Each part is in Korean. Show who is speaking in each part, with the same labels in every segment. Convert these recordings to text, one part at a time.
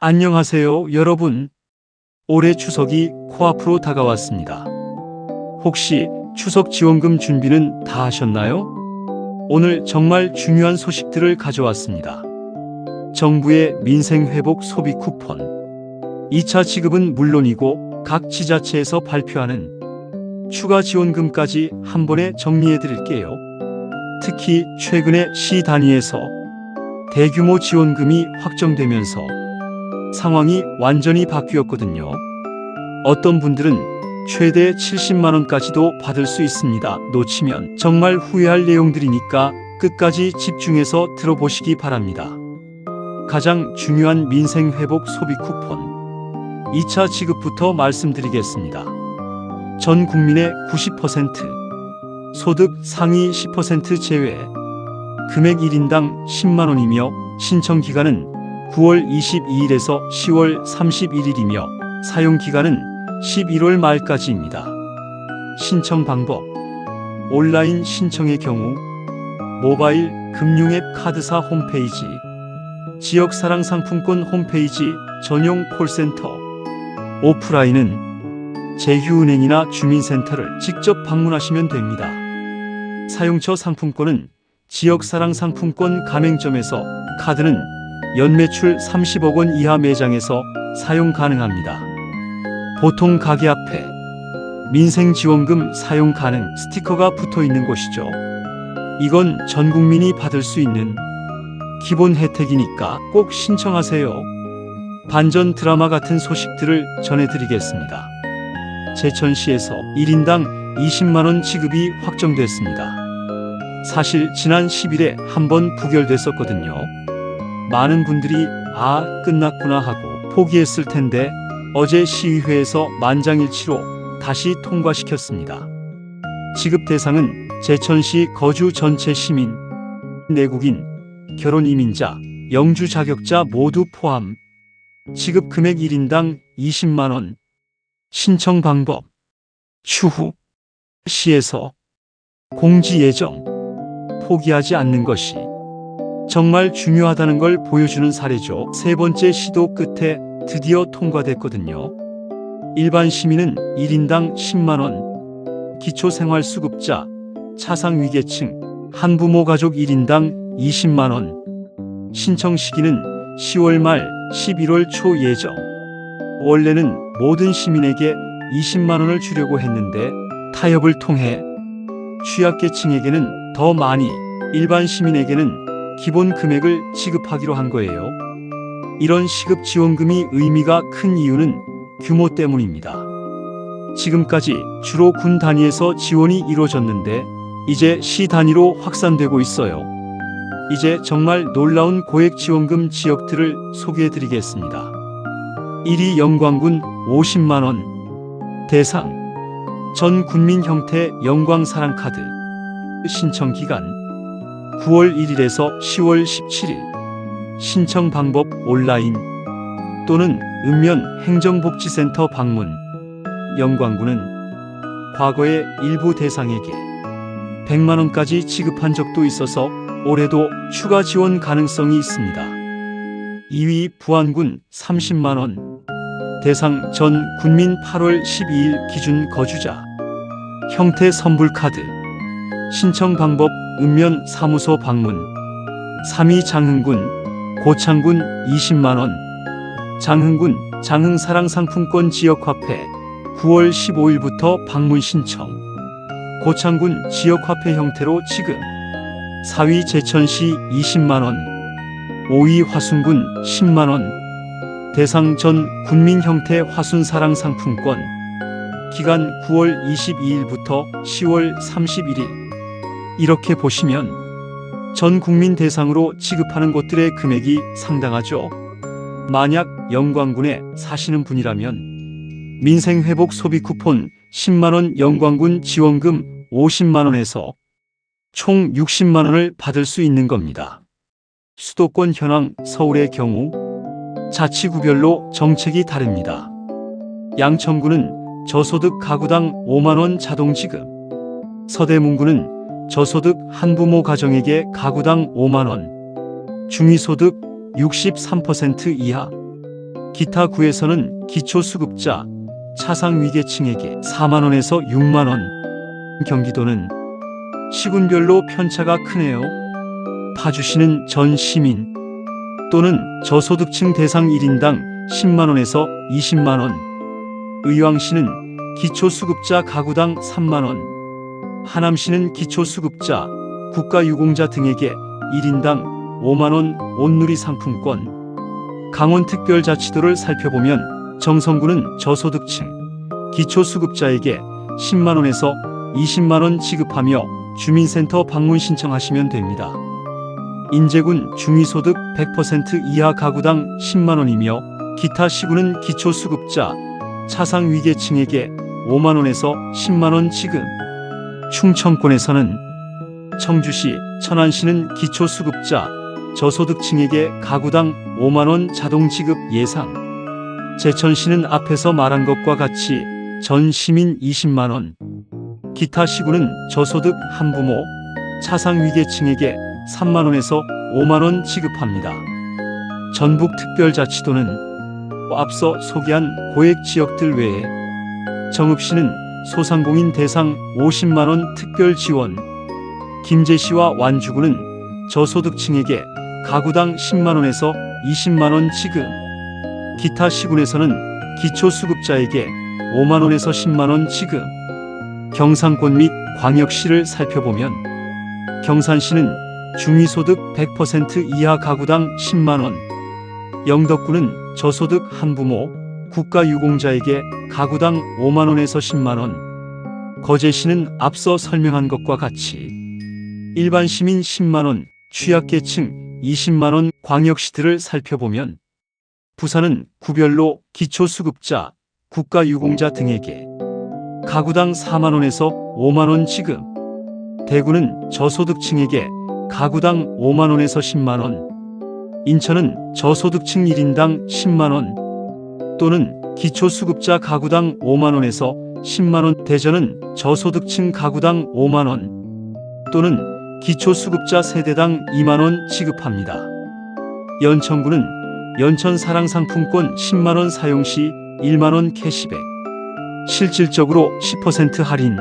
Speaker 1: 안녕하세요, 여러분. 올해 추석이 코앞으로 다가왔습니다. 혹시 추석 지원금 준비는 다 하셨나요? 오늘 정말 중요한 소식들을 가져왔습니다. 정부의 민생회복 소비 쿠폰. 2차 지급은 물론이고 각 지자체에서 발표하는 추가 지원금까지 한 번에 정리해 드릴게요. 특히 최근에 시 단위에서 대규모 지원금이 확정되면서 상황이 완전히 바뀌었거든요. 어떤 분들은 최대 70만 원까지도 받을 수 있습니다. 놓치면 정말 후회할 내용들이니까 끝까지 집중해서 들어보시기 바랍니다. 가장 중요한 민생회복 소비 쿠폰 2차 지급부터 말씀드리겠습니다. 전 국민의 90%, 소득 상위 10% 제외, 금액 1인당 10만 원이며 신청 기간은 9월 22일에서 10월 31일이며 사용 기간은 11월 말까지입니다. 신청 방법: 온라인 신청의 경우 모바일 금융앱 카드사 홈페이지, 지역사랑상품권 홈페이지 전용 콜센터, 오프라인은 제휴은행이나 주민센터를 직접 방문하시면 됩니다. 사용처 상품권은 지역사랑상품권 가맹점에서, 카드는 연매출 30억 원 이하 매장에서 사용 가능합니다. 보통 가게 앞에 민생지원금 사용 가능 스티커가 붙어 있는 곳이죠. 이건 전 국민이 받을 수 있는 기본 혜택이니까 꼭 신청하세요. 반전 드라마 같은 소식들을 전해드리겠습니다. 제천시에서 1인당 20만 원 지급이 확정됐습니다. 사실 지난 10일에 한번 부결됐었거든요. 많은 분들이 끝났구나 하고 포기했을 텐데 어제 시의회에서 만장일치로 다시 통과시켰습니다. 지급 대상은 제천시 거주 전체 시민, 내국인, 결혼 이민자, 영주 자격자 모두 포함. 지급 금액 1인당 20만 원. 신청 방법: 추후 시에서 공지 예정. 포기하지 않는 것이 정말 중요하다는 걸 보여주는 사례죠. 세 번째 시도 끝에 드디어 통과됐거든요. 일반 시민은 1인당 10만 원, 기초생활수급자, 차상위계층, 한부모 가족 1인당 20만 원. 신청 시기는 10월 말 11월 초 예정. 원래는 모든 시민에게 20만 원을 주려고 했는데 타협을 통해 취약계층에게는 더 많이, 일반 시민에게는 기본 금액을 지급하기로 한 거예요. 이런 시급 지원금이 의미가 큰 이유는 규모 때문입니다. 지금까지 주로 군 단위에서 지원이 이루어졌는데 이제 시 단위로 확산되고 있어요. 이제 정말 놀라운 고액 지원금 지역들을 소개해드리겠습니다. 1위 영광군 50만 원. 대상: 전 국민 형태 영광사랑카드. 신청 기간 9월 1일에서 10월 17일. 신청 방법: 온라인 또는 읍면 행정복지센터 방문. 영광군은 과거에 일부 대상에게 100만 원까지 지급한 적도 있어서 올해도 추가 지원 가능성이 있습니다. 2위 부안군 30만 원. 대상: 전 국민 8월 12일 기준 거주자. 형태 선불카드. 신청 방법: 읍면 사무소 방문. 3위 장흥군 고창군 20만 원. 장흥군 장흥사랑상품권 지역화폐 9월 15일부터 방문 신청. 고창군 지역화폐 형태로 지급. 4위 제천시 20만 원. 5위 화순군 10만 원. 대상: 전 국민 형태 화순사랑상품권. 기간 9월 22일부터 10월 31일. 이렇게 보시면 전 국민 대상으로 지급하는 곳들의 금액이 상당하죠. 만약 영광군에 사시는 분이라면 민생회복 소비 쿠폰 10만 원, 영광군 지원금 50만 원에서 총 60만 원을 받을 수 있는 겁니다. 수도권 현황: 서울의 경우 자치구별로 정책이 다릅니다. 양천구는 저소득 가구당 5만 원 자동 지급. 서대문구는 저소득 한부모 가정에게 가구당 5만 원, 중위소득 63% 이하, 기타 구에서는 기초수급자, 차상위계층에게 4만 원에서 6만 원. 경기도는 시군별로 편차가 크네요. 파주시는 전 시민 또는 저소득층 대상 1인당 10만 원에서 20만 원. 의왕시는 기초수급자 가구당 3만 원. 하남시는 기초수급자, 국가유공자 등에게 1인당 5만 원 온누리 상품권. 강원특별자치도를 살펴보면 정선구는 저소득층, 기초수급자에게 10만 원에서 20만 원 지급하며 주민센터 방문 신청하시면 됩니다. 인제군 중위소득 100% 이하 가구당 10만 원이며 기타 시군은 기초수급자, 차상위계층에게 5만 원에서 10만 원 지급. 충청권에서는 청주시, 천안시는 기초수급자, 저소득층에게 가구당 5만 원 자동 지급 예상. 제천시는 앞에서 말한 것과 같이 전 시민 20만 원. 기타 시군은 저소득 한부모, 차상위계층에게 3만 원에서 5만 원 지급합니다. 전북특별자치도는 앞서 소개한 고액 지역들 외에 정읍시는 소상공인 대상 50만 원 특별 지원, 김제시와 완주군은 저소득층에게 가구당 10만 원에서 20만 원 지급, 기타 시군에서는 기초수급자에게 5만 원에서 10만 원 지급. 경상권 및 광역시를 살펴보면 경산시는 중위소득 100% 이하 가구당 10만 원, 영덕군은 저소득 한부모, 국가유공자에게 가구당 5만 원에서 10만 원, 거제시는 앞서 설명한 것과 같이 일반 시민 10만 원, 취약계층 20만 원. 광역시들을 살펴보면 부산은 구별로 기초수급자, 국가유공자 등에게 가구당 4만 원에서 5만 원 지급, 대구는 저소득층에게 가구당 5만 원에서 10만 원, 인천은 저소득층 1인당 10만 원 또는 기초수급자 가구당 5만 원에서 10만 원, 대전은 저소득층 가구당 5만 원 또는 기초수급자 세대당 2만 원 지급합니다. 연천구는 연천사랑상품권 10만 원 사용 시 1만 원 캐시백, 실질적으로 10% 할인.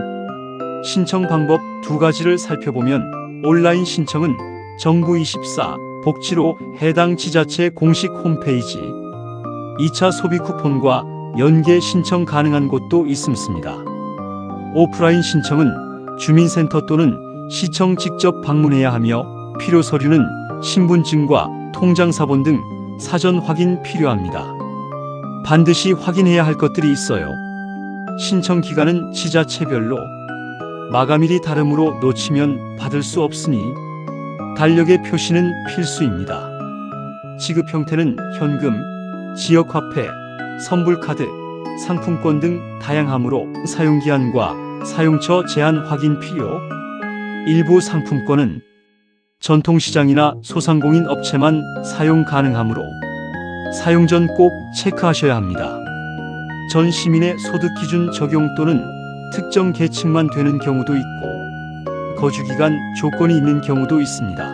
Speaker 1: 신청 방법 두 가지를 살펴보면 온라인 신청은 정부24 복지로 해당 지자체 공식 홈페이지, 2차 소비 쿠폰과 연계 신청 가능한 곳도 있습니다. 오프라인 신청은 주민센터 또는 시청 직접 방문해야 하며 필요 서류는 신분증과 통장사본 등 사전 확인 필요합니다. 반드시 확인해야 할 것들이 있어요. 신청 기간은 지자체별로 마감일이 다르므로 놓치면 받을 수 없으니 달력의 표시는 필수입니다. 지급 형태는 현금, 지역화폐, 선불카드, 상품권 등 다양하므로 사용기한과 사용처 제한 확인 필요. 일부 상품권은 전통시장이나 소상공인 업체만 사용 가능하므로 사용 전 꼭 체크하셔야 합니다. 전 시민의 소득 기준 적용 또는 특정 계층만 되는 경우도 있고 거주기간 조건이 있는 경우도 있습니다.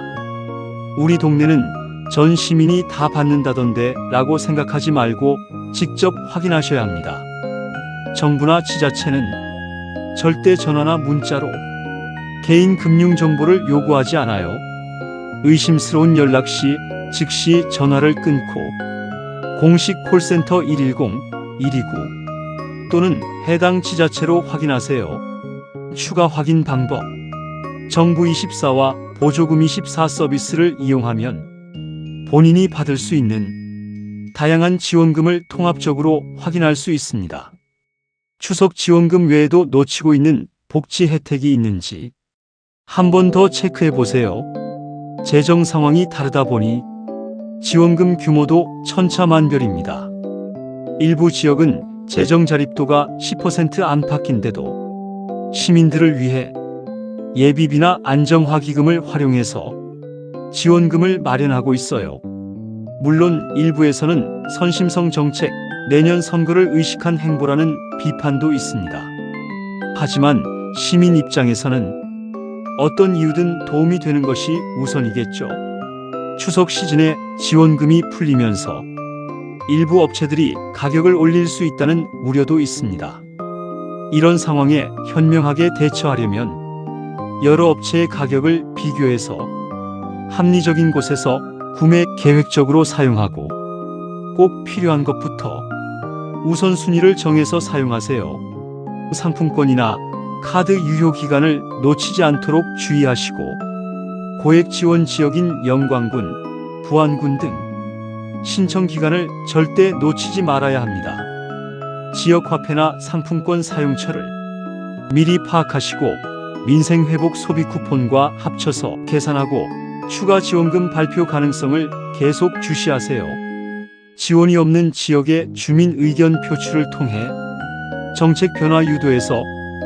Speaker 1: 우리 동네는 전 시민이 다 받는다던데 라고 생각하지 말고 직접 확인하셔야 합니다. 정부나 지자체는 절대 전화나 문자로 개인 금융 정보를 요구하지 않아요. 의심스러운 연락 시 즉시 전화를 끊고 공식 콜센터 110, 129 또는 해당 지자체로 확인하세요. 추가 확인 방법. 정부24와 보조금24 서비스를 이용하면 본인이 받을 수 있는 다양한 지원금을 통합적으로 확인할 수 있습니다. 추석 지원금 외에도 놓치고 있는 복지 혜택이 있는지 한 번 더 체크해 보세요. 재정 상황이 다르다 보니 지원금 규모도 천차만별입니다. 일부 지역은 재정 자립도가 10% 안팎인데도 시민들을 위해 예비비나 안정화 기금을 활용해서 지원금을 마련하고 있어요. 물론 일부에서는 선심성 정책, 내년 선거를 의식한 행보라는 비판도 있습니다. 하지만 시민 입장에서는 어떤 이유든 도움이 되는 것이 우선이겠죠. 추석 시즌에 지원금이 풀리면서 일부 업체들이 가격을 올릴 수 있다는 우려도 있습니다. 이런 상황에 현명하게 대처하려면 여러 업체의 가격을 비교해서 합리적인 곳에서 구매 계획적으로 사용하고 꼭 필요한 것부터 우선순위를 정해서 사용하세요. 상품권이나 카드 유효 기간을 놓치지 않도록 주의하시고 고액 지원 지역인 영광군, 부안군 등 신청 기간을 절대 놓치지 말아야 합니다. 지역 화폐나 상품권 사용처를 미리 파악하시고 민생회복 소비 쿠폰과 합쳐서 계산하고 추가 지원금 발표 가능성을 계속 주시하세요. 지원이 없는 지역의 주민 의견 표출을 통해 정책 변화 유도에서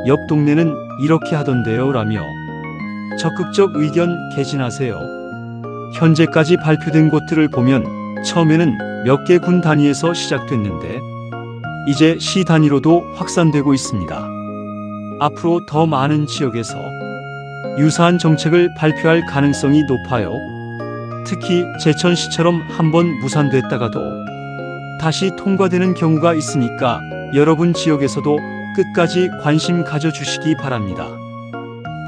Speaker 1: 옆 동네는 이렇게 하던데요 라며 적극적 의견 개진하세요. 현재까지 발표된 곳들을 보면 처음에는 몇 개 군 단위에서 시작됐는데 이제 시 단위로도 확산되고 있습니다. 앞으로 더 많은 지역에서 유사한 정책을 발표할 가능성이 높아요. 특히 제천시처럼 한번 무산됐다가도 다시 통과되는 경우가 있으니까 여러분 지역에서도 끝까지 관심 가져주시기 바랍니다.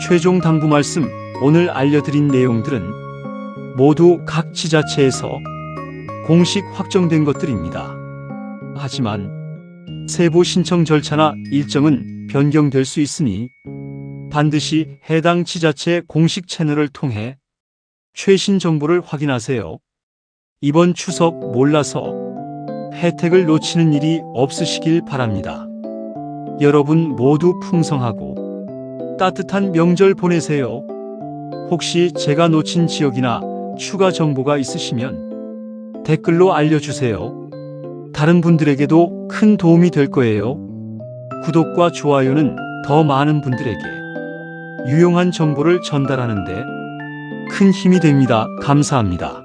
Speaker 1: 최종 당부 말씀, 오늘 알려드린 내용들은 모두 각 지자체에서 공식 확정된 것들입니다. 하지만 세부 신청 절차나 일정은 변경될 수 있으니 반드시 해당 지자체 공식 채널을 통해 최신 정보를 확인하세요. 이번 추석 몰라서 혜택을 놓치는 일이 없으시길 바랍니다. 여러분 모두 풍성하고 따뜻한 명절 보내세요. 혹시 제가 놓친 지역이나 추가 정보가 있으시면 댓글로 알려주세요. 다른 분들에게도 큰 도움이 될 거예요. 구독과 좋아요는 더 많은 분들에게 유용한 정보를 전달하는데 큰 힘이 됩니다. 감사합니다.